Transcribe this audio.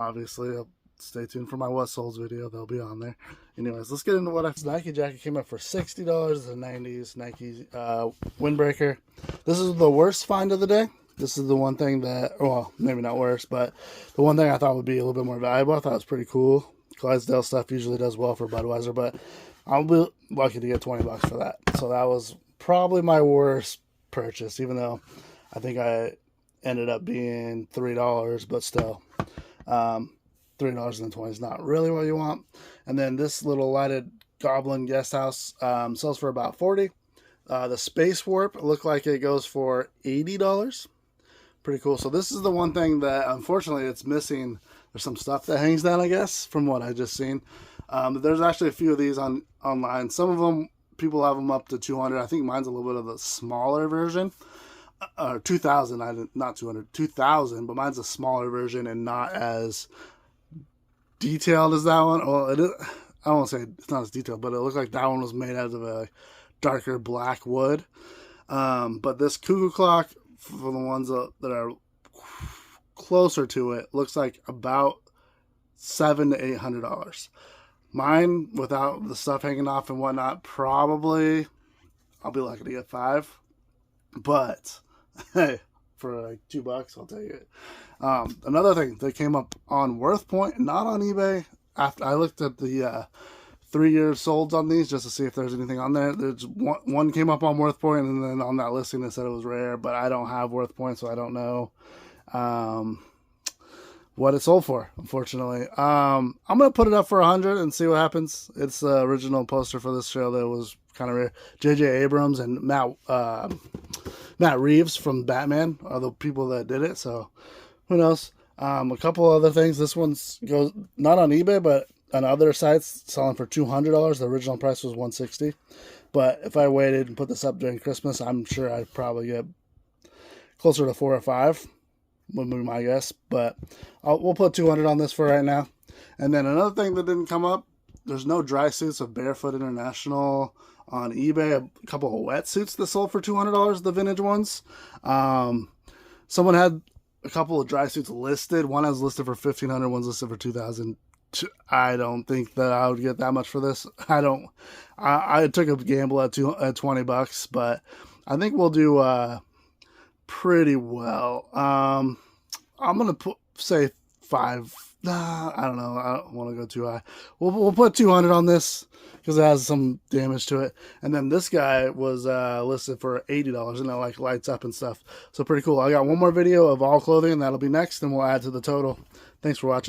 Obviously, stay tuned for my What Souls video. They'll be on there. Anyways, let's get into what I. Nike jacket came up for $60. The '90s Nike windbreaker. This is the worst find of the day. This is the one thing that, well, maybe not worse, but the one thing I thought would be a little bit more valuable. I thought it was pretty cool. Clydesdale stuff usually does well for Budweiser, but I'll be lucky to get $20 for that. So that was probably my worst purchase, even though I think I ended up being $3, but still, $3.20 is not really what you want. And then this little lighted Goblin guest house sells for about 40. The Space Warp looked like it goes for $80. Pretty cool. So this is the one thing that unfortunately it's missing. There's some stuff that hangs down, I guess, from what I just seen. There's actually a few of these online. Some of them people have them up to 200. I think mine's a little bit of the smaller version. 2000, not 200, 2000, but mine's a smaller version and not as detailed as that one. Well, it is, I won't say it's not as detailed, but it looked like that one was made out of a darker black wood. But this cuckoo clock, for the ones that are closer to it, looks like about $700 to $800. Mine, without the stuff hanging off and whatnot, probably I'll be lucky to get 5. But hey, for like $2, I'll take it. Another thing that came up on WorthPoint, not on eBay. After I looked at the 3-year solds on these just to see if there's anything on there. There's one came up on WorthPoint, and then on that listing it said it was rare, but I don't have WorthPoint, so I don't know what it sold for, unfortunately. I'm gonna put it up for 100 and see what happens. It's the original poster for this show that was kind of rare. J.J. Abrams and Matt Reeves from Batman are the people that did it, so who knows. A couple other things. This one's goes not on eBay, but on other sites selling for $200. The original price was $160. But if I waited and put this up during Christmas, I'm sure I'd probably get closer to 4 or 5. Would be my guess. But we'll put 200 on this for right now. And then another thing that didn't come up, there's no dry suits of Barefoot International on eBay. A couple of wetsuits that sold for $200, the vintage ones. Someone had a couple of dry suits listed. One has listed for $1,500, one's listed for $2,000. I don't think that I would get that much for this. I took a gamble at $20, but I think we'll do pretty well. I'm gonna say 5. I don't know. I don't want to go too high. We'll put 200 on this because it has some damage to it. And then this guy was listed for $80, and it like lights up and stuff. So pretty cool. I got one more video of all clothing, and that'll be next, and we'll add to the total. Thanks for watching.